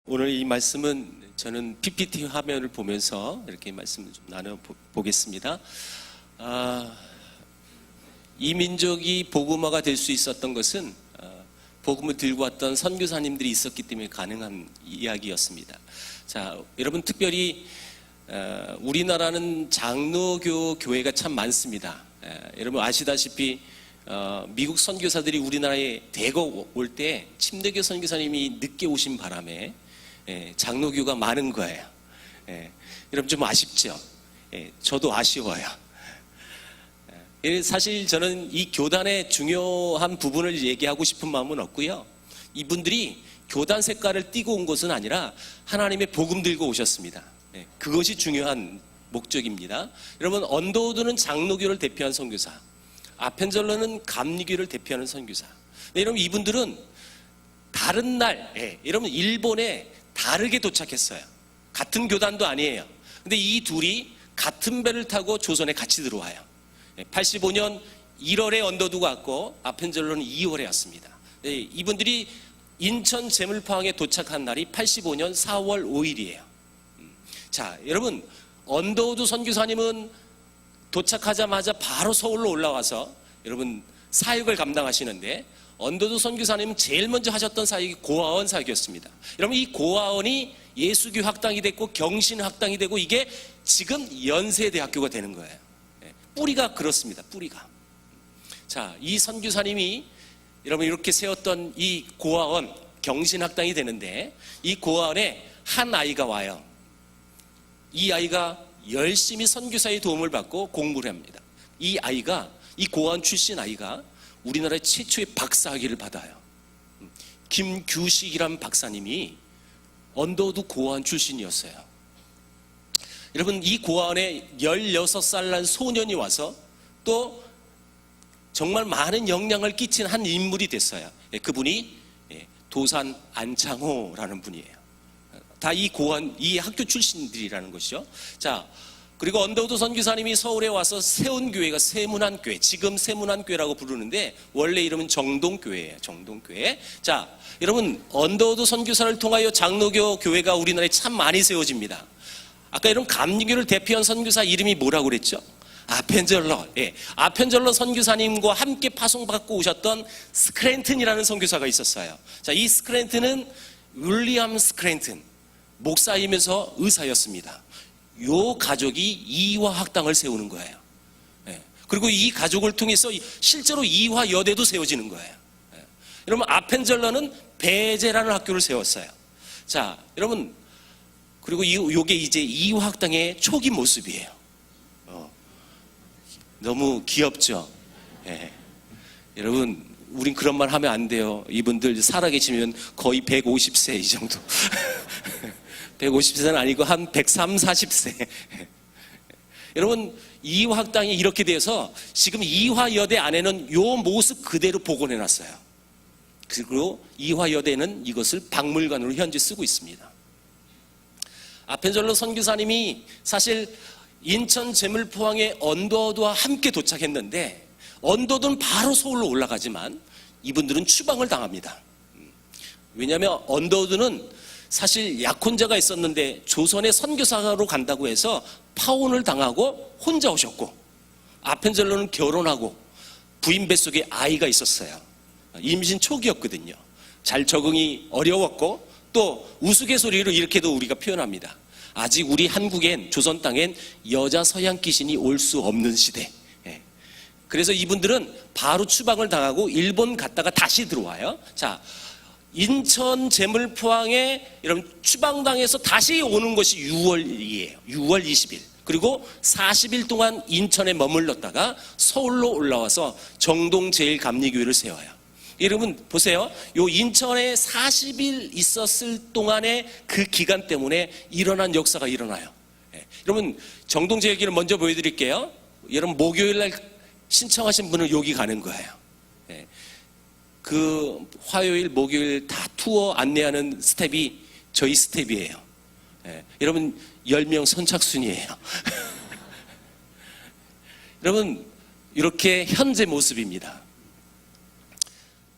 오늘 이 말씀은 저는 PPT 화면을 보면서 이렇게 말씀을 좀 나눠보겠습니다. 이 민족이 복음화가 될 수 있었던 것은 복음을 들고 왔던 선교사님들이 있었기 때문에 가능한 이야기였습니다. 자, 여러분 특별히 우리나라는 장로교 교회가 참 많습니다. 여러분 아시다시피 미국 선교사들이 우리나라에 대거 올 때 침례교 선교사님이 늦게 오신 바람에 장로교가 많은 거예요. 여러분 좀 아쉽죠? 저도 아쉬워요. 사실 저는 이 교단의 중요한 부분을 얘기하고 싶은 마음은 없고요. 이분들이 교단 색깔을 띠고 온 것은 아니라 하나님의 복음 들고 오셨습니다. 그것이 중요한 목적입니다. 여러분 언더우드는 장로교를 대표한 선교사, 아펜젤러는 감리교를 대표하는 선교사. 여러분 이분들은 다른 날, 여러분 일본에 다르게 도착했어요. 같은 교단도 아니에요. 근데 이 둘이 같은 배를 타고 조선에 같이 들어와요. 85년 1월에 언더우드가 왔고 아펜젤러는 2월에 왔습니다. 이분들이 인천 제물포항에 도착한 날이 85년 4월 5일이에요. 자, 여러분 언더우드 선교사님은 도착하자마자 바로 서울로 올라와서 여러분 사역을 감당하시는데, 언더우드 선교사님은 제일 먼저 하셨던 사역이 고아원 사역이었습니다. 여러분 이 고아원이 예수교 학당이 됐고 경신 학당이 되고 이게 지금 연세대학교가 되는 거예요. 뿌리가 그렇습니다. 뿌리가. 자, 이 선교사님이 여러분 이렇게 세웠던 이 고아원 경신 학당이 되는데, 이 고아원에 한 아이가 와요. 이 아이가 열심히 선교사의 도움을 받고 공부를 합니다. 이 아이가, 이 고아원 출신 아이가 우리나라의 최초의 박사학위를 받아요. 김규식이란 박사님이 언더우드 고아원 출신이었어요. 여러분 이 고아원에 16살 난 소년이 와서 또 정말 많은 영향을 끼친 한 인물이 됐어요. 그분이 도산 안창호라는 분이에요. 다 이 고아원, 이 학교 출신들이라는 것이죠. 자, 그리고 언더우드 선교사님이 서울에 와서 세운 교회가 세문안교회, 지금 세문안교회라고 부르는데 원래 이름은 정동교회예요. 정동교회. 자, 여러분 언더우드 선교사를 통하여 장로교 교회가 우리나라에 참 많이 세워집니다. 아까 이런 감리교를 대표한 선교사 이름이 뭐라고 그랬죠? 아펜젤러. 아펜젤러 선교사님과 함께 파송받고 오셨던 스크랜튼이라는 선교사가 있었어요. 자, 이 스크랜튼은 윌리엄 스크랜튼, 목사이면서 의사였습니다. 요 가족이 이화 학당을 세우는 거예요. 그리고 이 가족을 통해서 실제로 이화 여대도 세워지는 거예요. 여러분 아펜젤러는 배제라는 학교를 세웠어요. 자, 여러분 그리고 요게 이제 이화 학당의 초기 모습이에요. 너무 귀엽죠? 여러분 우린 그런 말 하면 안 돼요. 이분들 살아계시면 거의 150세 이 정도. 150세는 아니고 한 130, 40세. 여러분 이화 학당이 이렇게 돼서 지금 이화 여대 안에는 요 모습 그대로 복원해놨어요. 그리고 이화 여대는 이것을 박물관으로 현재 쓰고 있습니다. 아펜젤러 선교사님이 사실 인천 제물포항에 언더우드와 함께 도착했는데, 언더우드는 바로 서울로 올라가지만 이분들은 추방을 당합니다. 왜냐하면 언더우드는 사실 약혼자가 있었는데 조선의 선교사로 간다고 해서 파혼을 당하고 혼자 오셨고, 아펜젤러는 결혼하고 부인 뱃속에 아이가 있었어요. 임신 초기였거든요. 잘 적응이 어려웠고 또 우스갯소리로 이렇게도 우리가 표현합니다. 아직 우리 한국엔, 조선 땅엔 여자 서양 귀신이 올 수 없는 시대. 그래서 이분들은 바로 추방을 당하고 일본 갔다가 다시 들어와요. 자, 인천 제물포항에 여러분 추방당해서 다시 오는 것이 6월이에요. 6월 20일. 그리고 40일 동안 인천에 머물렀다가 서울로 올라와서 정동제일감리교회를 세워요. 여러분 보세요. 요 인천에 40일 있었을 동안의 그 기간 때문에 일어난 역사가 일어나요. 여러분 정동제일교회를 먼저 보여드릴게요. 여러분 목요일날 신청하신 분은 여기 가는 거예요. 그 화요일, 목요일 다 투어 안내하는 스텝이 저희 스텝이에요. 여러분 10명 선착순이에요. 여러분 이렇게 현재 모습입니다.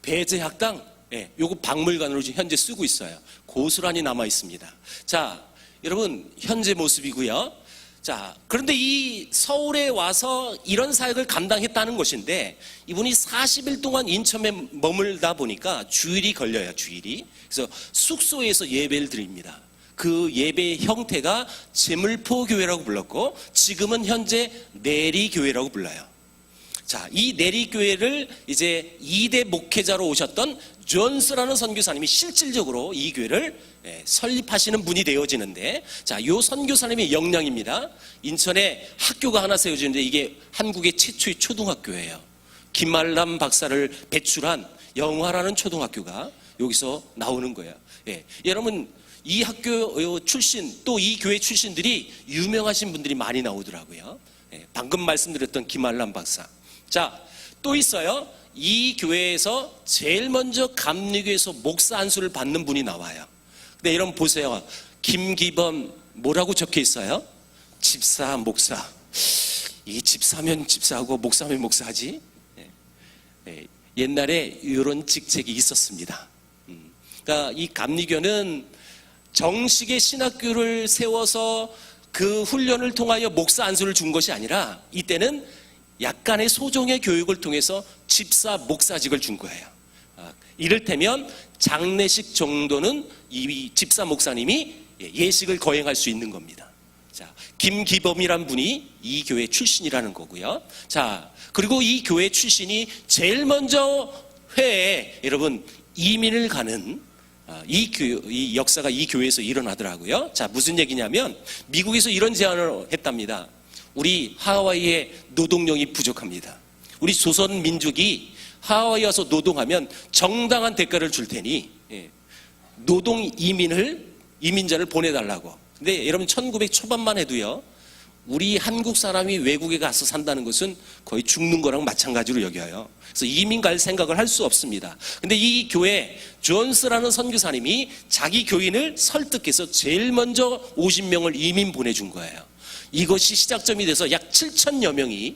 배제학당 예, 요거 박물관으로 지금 현재 쓰고 있어요. 고스란히 남아 있습니다. 자, 여러분 현재 모습이고요. 자, 그런데 이 서울에 와서 이런 사역을 감당했다는 것인데 이분이 40일 동안 인천에 머물다 보니까 주일이 걸려요. 주일이. 그래서 숙소에서 예배를 드립니다. 그 예배의 형태가 제물포교회라고 불렀고 지금은 현재 내리교회라고 불러요. 자, 이 내리교회를 이제 2대 목회자로 오셨던 존스라는 선교사님이 실질적으로 이 교회를 설립하시는 분이 되어지는데, 자, 요 선교사님의 역량입니다. 인천에 학교가 하나 세워지는데 이게 한국의 최초의 초등학교예요. 김말람 박사를 배출한 영화라는 초등학교가 여기서 나오는 거예요. 예. 여러분 이 학교 출신 또 이 교회 출신들이 유명하신 분들이 많이 나오더라고요. 예. 방금 말씀드렸던 김말람 박사. 자, 또 있어요. 이 교회에서 제일 먼저 감리교에서 목사 안수를 받는 분이 나와요. 근데 여러분 보세요. 김기범 뭐라고 적혀 있어요? 집사, 목사. 이 집사면 집사하고 목사면 목사지? 옛날에 이런 직책이 있었습니다. 그러니까 이 감리교는 정식의 신학교를 세워서 그 훈련을 통하여 목사 안수를 준 것이 아니라 이때는 약간의 소정의 교육을 통해서 집사, 목사직을 준 거예요. 이를테면 장례식 정도는 이 집사 목사님이 예식을 거행할 수 있는 겁니다. 자, 김기범이란 분이 이 교회 출신이라는 거고요. 자, 그리고 이 교회 출신이 제일 먼저 회에 여러분 이민을 가는 이 역사가 이 교회에서 일어나더라고요. 자, 무슨 얘기냐면 미국에서 이런 제안을 했답니다. 우리 하와이에 노동력이 부족합니다. 우리 조선 민족이 하와이 와서 노동하면 정당한 대가를 줄 테니 노동 이민자를 보내달라고. 근데 여러분 1900 초반만 해도요, 우리 한국 사람이 외국에 가서 산다는 것은 거의 죽는 거랑 마찬가지로 여겨요. 그래서 이민 갈 생각을 할 수 없습니다. 근데 이 교회 존스라는 선교사님이 자기 교인을 설득해서 제일 먼저 50명을 이민 보내준 거예요. 이것이 시작점이 돼서 약 7천여 명이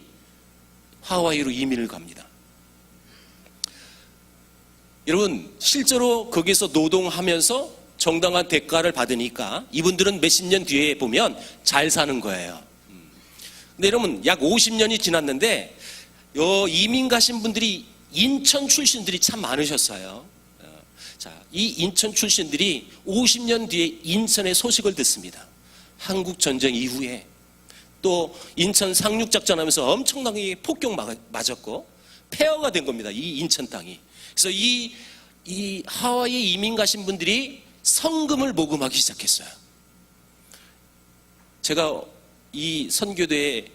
하와이로 이민을 갑니다. 여러분 실제로 거기서 노동하면서 정당한 대가를 받으니까 이분들은 몇십 년 뒤에 보면 잘 사는 거예요. 근데 여러분 약 50년이 지났는데 이민 가신 분들이 인천 출신들이 참 많으셨어요. 자, 이 인천 출신들이 50년 뒤에 인천의 소식을 듣습니다. 한국 전쟁 이후에 또 인천 상륙작전 하면서 엄청나게 폭격 맞았고 폐허가 된 겁니다. 이 인천 땅이. 그래서 이 하와이에 이민 가신 분들이 성금을 모금하기 시작했어요. 제가 이 선교대에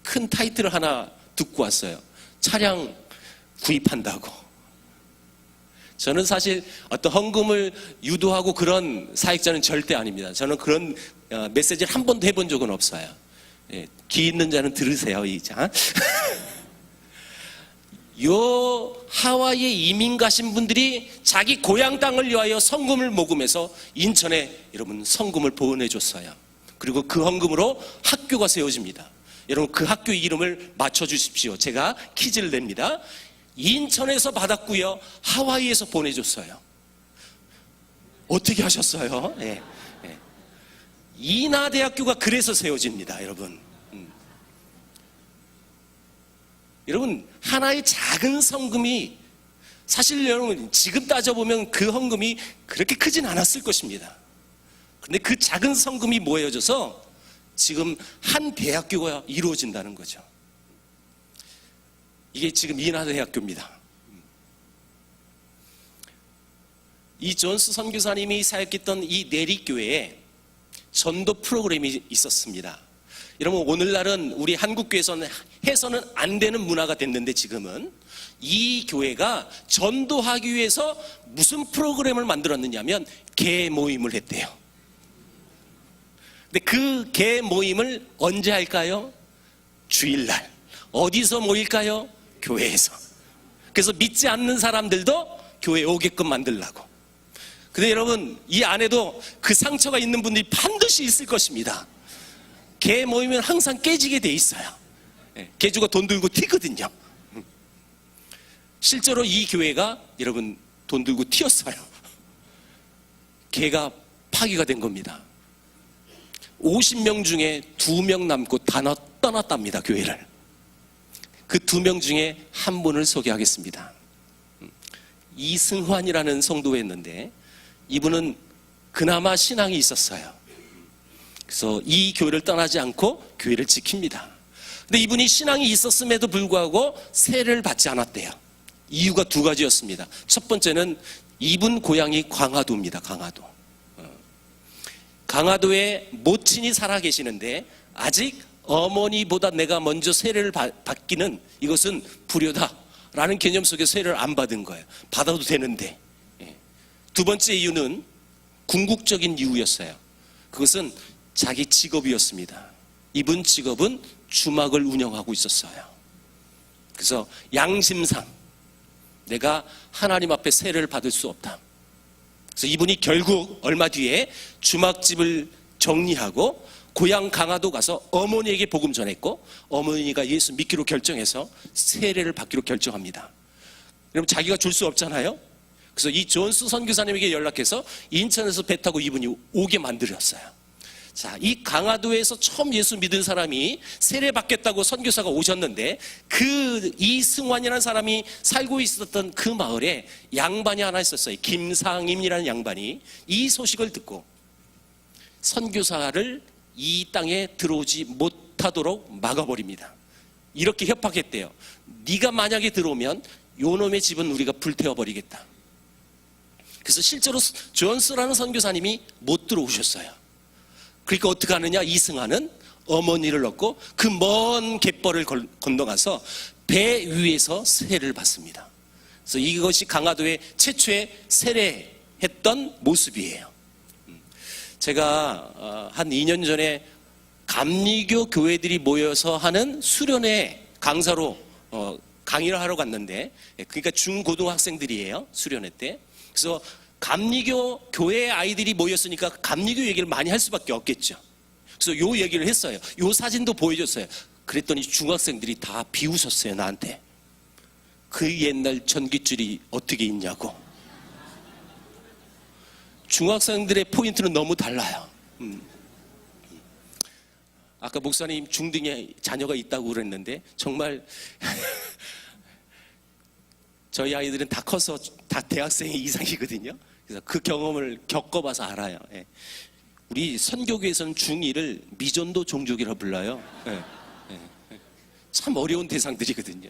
큰 타이틀을 하나 듣고 왔어요. 차량 구입한다고. 저는 사실 어떤 헌금을 유도하고 그런 사역자는 절대 아닙니다. 저는 그런 메시지를 한 번도 해본 적은 없어요. 예, 귀 있는 자는 들으세요. 자, 요 하와이에 이민 가신 분들이 자기 고향 땅을 위하여 성금을 모금해서 인천에 여러분 성금을 보내줬어요. 그리고 그 헌금으로 학교가 세워집니다. 여러분 그 학교 이름을 맞춰주십시오. 제가 퀴즈를 냅니다. 인천에서 받았고요, 하와이에서 보내줬어요. 어떻게 하셨어요? 예. 인하대학교가 그래서 세워집니다. 여러분 여러분 하나의 작은 성금이 사실 여러분 지금 따져보면 그 헌금이 그렇게 크진 않았을 것입니다. 근데 그 작은 성금이 모여져서 지금 한 대학교가 이루어진다는 거죠. 이게 지금 인하대학교입니다. 이 존스 선교사님이 사역했던 이 내리교회에 전도 프로그램이 있었습니다. 여러분 오늘날은 우리 한국교회에서는 해서는 안 되는 문화가 됐는데 지금은 이 교회가 전도하기 위해서 무슨 프로그램을 만들었느냐면 개 모임을 했대요. 근데 그 개 모임을 언제 할까요? 주일날. 어디서 모일까요? 교회에서. 그래서 믿지 않는 사람들도 교회에 오게끔 만들라고. 근데 여러분 이 안에도 그 상처가 있는 분들이 반드시 있을 것입니다. 개 모이면 항상 깨지게 돼 있어요. 개주가 돈 들고 튀거든요. 실제로 이 교회가 여러분 돈 들고 튀었어요. 걔가 파기가 된 겁니다. 50명 중에 2명 남고 다 떠났답니다, 교회를. 그 2명 중에 한 분을 소개하겠습니다. 이승환이라는 성도였는데 이분은 그나마 신앙이 있었어요. 그래서 이 교회를 떠나지 않고 교회를 지킵니다. 근데 이분이 신앙이 있었음에도 불구하고 세례를 받지 않았대요. 이유가 2가지였습니다. 첫 번째는 이분 고향이 강화도입니다. 강화도에 모친이 살아 계시는데 아직 어머니보다 내가 먼저 세례를 받기는 이것은 불효다라는 개념 속에 세례를 안 받은 거예요. 받아도 되는데. 2번째 이유는 궁극적인 이유였어요. 그것은 자기 직업이었습니다. 이분 직업은 주막을 운영하고 있었어요. 그래서 양심상 내가 하나님 앞에 세례를 받을 수 없다. 그래서 이분이 결국 얼마 뒤에 주막집을 정리하고 고향 강화도 가서 어머니에게 복음 전했고 어머니가 예수 믿기로 결정해서 세례를 받기로 결정합니다. 그럼 자기가 줄 수 없잖아요. 그래서 이 존스 선교사님에게 연락해서 인천에서 배 타고 이분이 오게 만들었어요. 자, 이 강화도에서 처음 예수 믿은 사람이 세례 받겠다고 선교사가 오셨는데 그 이승환이라는 사람이 살고 있었던 그 마을에 양반이 하나 있었어요. 김상임이라는 양반이 이 소식을 듣고 선교사를 이 땅에 들어오지 못하도록 막아버립니다. 이렇게 협박했대요. 네가 만약에 들어오면 요놈의 집은 우리가 불태워버리겠다. 그래서 실제로 존스라는 선교사님이 못 들어오셨어요. 그러니까 어떻게 하느냐, 이승환은 어머니를 얻고 그 먼 갯벌을 건너가서 배 위에서 세례를 받습니다. 그래서 이것이 강화도의 최초의 세례했던 모습이에요. 제가 한 2년 전에 감리교 교회들이 모여서 하는 수련회 강사로 강의를 하러 갔는데, 그러니까 중고등학생들이에요, 수련회 때. 그래서 감리교 교회 아이들이 모였으니까 감리교 얘기를 많이 할 수밖에 없겠죠. 그래서 요 얘기를 했어요. 요 사진도 보여줬어요. 그랬더니 중학생들이 다 비웃었어요, 나한테. 그 옛날 전깃줄이 어떻게 있냐고. 중학생들의 포인트는 너무 달라요. 아까 목사님 중등에 자녀가 있다고 그랬는데 정말 저희 아이들은 다 커서 다 대학생 이상이거든요. 그래서 그 경험을 겪어봐서 알아요. 우리 선교계에서는 중2를 미전도 종족이라 불러요. 참 어려운 대상들이거든요.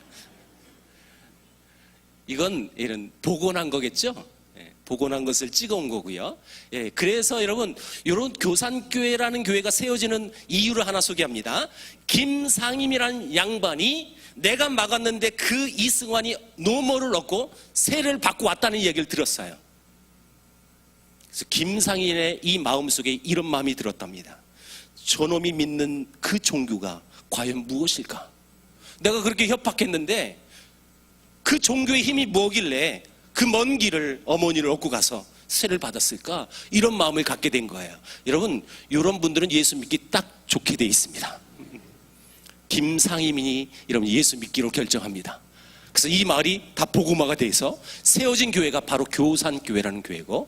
이건 이런 복원한 거겠죠? 복원한 것을 찍어온 거고요. 그래서 여러분, 이런 교산교회라는 교회가 세워지는 이유를 하나 소개합니다. 김상임이라는 양반이 내가 막았는데 그 이승환이 노모를 얻고 세례를 받고 왔다는 얘기를 들었어요. 그래서 김상임의 이 마음속에 이런 마음이 들었답니다. 저놈이 믿는 그 종교가 과연 무엇일까? 내가 그렇게 협박했는데 그 종교의 힘이 뭐길래 그 먼 길을 어머니를 얻고 가서 세례를 받았을까? 이런 마음을 갖게 된 거예요. 여러분, 이런 분들은 예수 믿기 딱 좋게 돼 있습니다. 김상임이 여러분 예수 믿기로 결정합니다. 그래서 이 마을이 다 복음화가 돼서 세워진 교회가 바로 교산교회라는 교회고,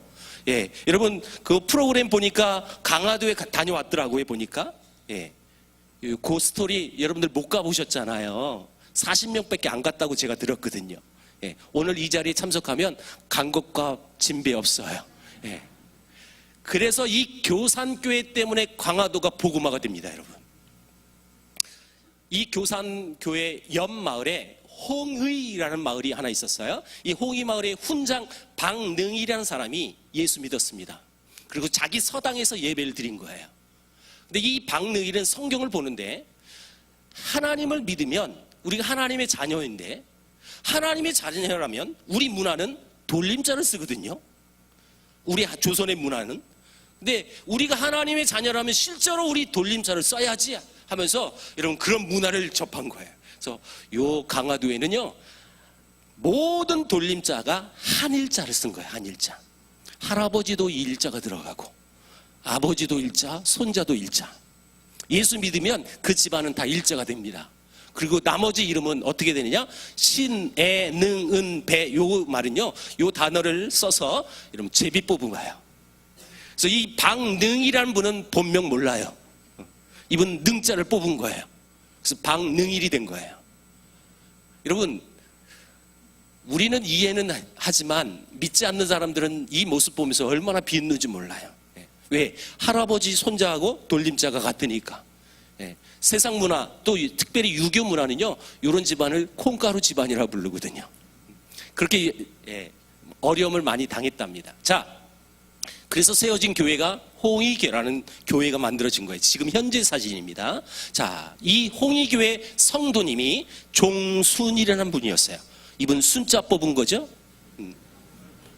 여러분 그 프로그램 보니까 강화도에 다녀왔더라고요. 보니까 그 스토리 여러분들 못 가보셨잖아요. 40명밖에 안 갔다고 제가 들었거든요. 오늘 이 자리에 참석하면 간 것과 진배 없어요. 그래서 이 교산교회 때문에 강화도가 복음화가 됩니다, 여러분. 이 교산교회 옆 마을에 홍의라는 마을이 하나 있었어요. 이 홍의 마을에 훈장 박능이라는 사람이 예수 믿었습니다. 그리고 자기 서당에서 예배를 드린 거예요. 근데 이 박능이는 성경을 보는데 하나님을 믿으면 우리가 하나님의 자녀인데, 하나님의 자녀라면 우리 문화는 돌림자를 쓰거든요. 우리 조선의 문화는. 근데 우리가 하나님의 자녀라면 실제로 우리 돌림자를 써야지 하면서 여러분 그런 문화를 접한 거예요. 그래서 요 강화도에는요 모든 돌림자가 한일자를 쓴 거예요. 한일자. 할아버지도 일자가 들어가고 아버지도 일자, 손자도 일자. 예수 믿으면 그 집안은 다 일자가 됩니다. 그리고 나머지 이름은 어떻게 되느냐? 신, 애, 능, 은, 배. 요 말은요, 요 단어를 써서 여러분 제비 뽑은 거예요. 그래서 이 방능이라는 분은 본명 몰라요. 이분 능자를 뽑은 거예요. 그래서 방능일이 된 거예요. 여러분, 우리는 이해는 하지만 믿지 않는 사람들은 이 모습 보면서 얼마나 비웃는지 몰라요. 왜? 할아버지 손자하고 돌림자가 같으니까. 세상 문화, 또 특별히 유교 문화는요, 이런 집안을 콩가루 집안이라고 부르거든요. 그렇게 어려움을 많이 당했답니다. 자, 그래서 세워진 교회가 홍의교회라는 교회가 만들어진 거예요. 지금 현재 사진입니다. 자, 이 홍의교회 성도님이 종순이라는 분이었어요. 이분 순자 뽑은 거죠?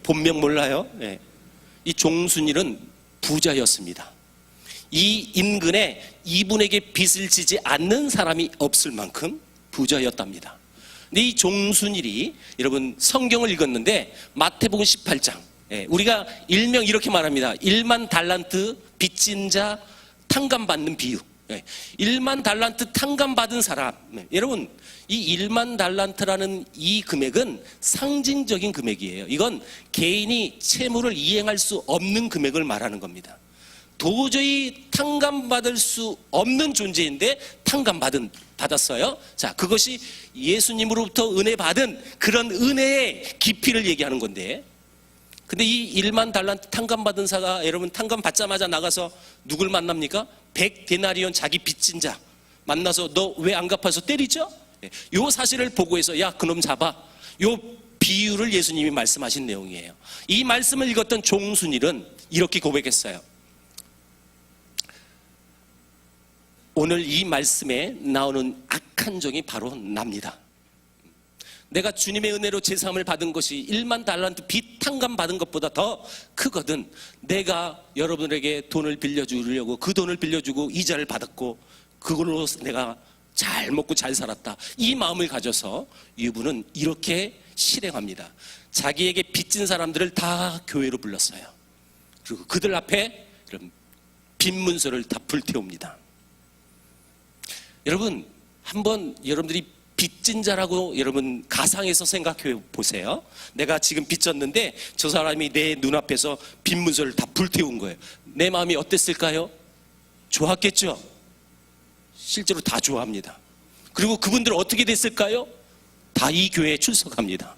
본명 몰라요? 네. 이 종순일은 부자였습니다. 이 인근에 이분에게 빚을 지지 않는 사람이 없을 만큼 부자였답니다. 근데 이 종순일이 여러분 성경을 읽었는데 마태복음 18장, 우리가 일명 이렇게 말합니다. 1만 달란트 빚진 자 탕감받는 비유. 1만 달란트 탕감받은 사람. 여러분, 이 1만 달란트라는 이 금액은 상징적인 금액이에요. 이건 개인이 채무를 이행할 수 없는 금액을 말하는 겁니다. 도저히 탕감받을 수 없는 존재인데 받았어요. 자, 그것이 예수님으로부터 은혜 받은 그런 은혜의 깊이를 얘기하는 건데, 근데 이 1만 달란트 탕감받은 자가 여러분 탕감 받자마자 나가서 누굴 만납니까? 100데나리온 자기 빚진 자 만나서 너 왜 안 갚아서 때리죠? 요 사실을 보고해서 야, 그놈 잡아. 요 비유를 예수님이 말씀하신 내용이에요. 이 말씀을 읽었던 종순일은 이렇게 고백했어요. 오늘 이 말씀에 나오는 악한 종이 바로 납니다. 내가 주님의 은혜로 제사함을 받은 것이 1만 달란트 빚 탕감 받은 것보다 더 크거든. 내가 여러분에게 돈을 빌려주려고 그 돈을 빌려주고 이자를 받았고 그걸로 내가 잘 먹고 잘 살았다. 이 마음을 가져서 이분은 이렇게 실행합니다. 자기에게 빚진 사람들을 다 교회로 불렀어요. 그리고 그들 앞에 빚 문서를 다 불태웁니다. 여러분, 한번 여러분들이 빚진 자라고 여러분 가상해서 생각해 보세요. 내가 지금 빚졌는데 저 사람이 내 눈앞에서 빚 문서를 다 불태운 거예요. 내 마음이 어땠을까요? 좋았겠죠? 실제로 다 좋아합니다. 그리고 그분들은 어떻게 됐을까요? 다 이 교회에 출석합니다.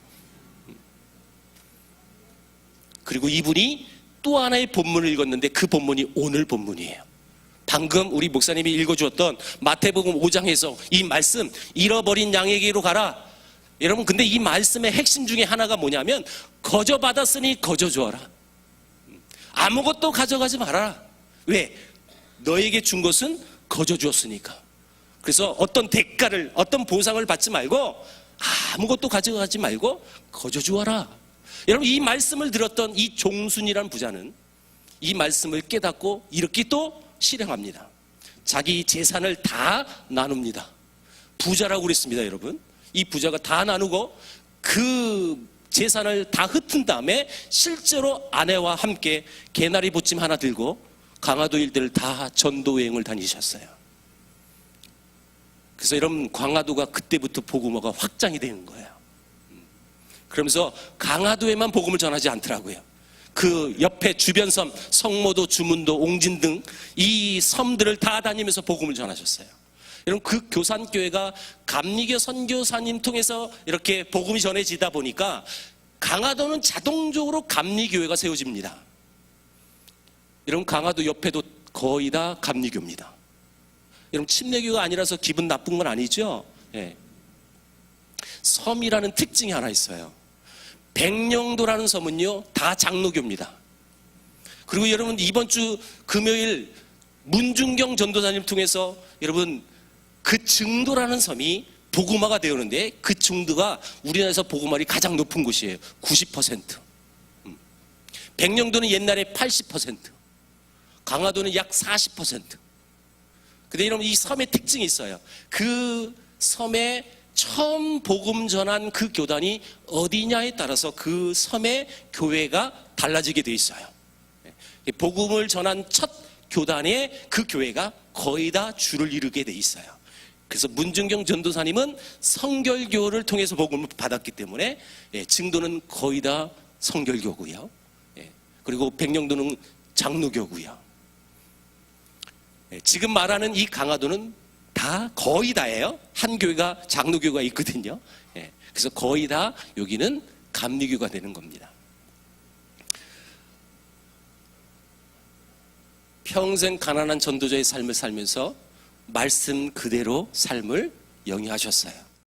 그리고 이분이 또 하나의 본문을 읽었는데 그 본문이 오늘 본문이에요. 방금 우리 목사님이 읽어주었던 마태복음 5장에서 이 말씀, 잃어버린 양에게로 가라. 여러분, 근데 이 말씀의 핵심 중에 하나가 뭐냐면 거저 받았으니 거저 주어라. 아무것도 가져가지 마라. 왜? 너에게 준 것은 거저 주었으니까. 그래서 어떤 대가를, 어떤 보상을 받지 말고 아무것도 가져가지 말고 거저 주어라. 여러분, 이 말씀을 들었던 이 종순이라는 부자는 이 말씀을 깨닫고 이렇게 또 실행합니다. 자기 재산을 다 나눕니다. 부자라고 그랬습니다, 여러분. 이 부자가 다 나누고 그 재산을 다 흩은 다음에 실제로 아내와 함께 개나리 보침 하나 들고 강화도 일대를 다 전도 여행을 다니셨어요. 그래서 여러분, 강화도가 그때부터 복음화가 확장이 되는 거예요. 그러면서 강화도에만 복음을 전하지 않더라고요. 그 옆에 주변 섬, 성모도, 주문도, 옹진 등 이 섬들을 다 다니면서 복음을 전하셨어요. 여러분, 그 교산교회가 감리교 선교사님 통해서 이렇게 복음이 전해지다 보니까 강화도는 자동적으로 감리교회가 세워집니다. 여러분, 강화도 옆에도 거의 다 감리교입니다. 여러분, 침례교가 아니라서 기분 나쁜 건 아니죠? 네. 섬이라는 특징이 하나 있어요. 백령도라는 섬은요, 다 장로교입니다. 그리고 여러분, 이번 주 금요일 문중경 전도사님 통해서 여러분, 그 증도라는 섬이 복음화가 되었는데 그 증도가 우리나라에서 복음화율이 가장 높은 곳이에요. 90%. 백령도는 옛날에 80%, 강화도는 약 40%. 근데 여러분, 이 섬의 특징이 있어요. 그 섬에 처음 복음 전한 그 교단이 어디냐에 따라서 그 섬의 교회가 달라지게 돼 있어요. 복음을 전한 첫 교단의 그 교회가 거의 다 주를 이루게 돼 있어요. 그래서 문중경 전도사님은 성결교를 통해서 복음을 받았기 때문에 증도는 거의 다 성결교고요. 그리고 백령도는 장로교고요. 지금 말하는 이 강화도는 다 거의 다예요. 한 교회가 장로교가 있거든요. 그래서 거의 다 여기는 감리교가 되는 겁니다. 평생 가난한 전도자의 삶을 살면서 말씀 그대로 삶을 영위하셨어요.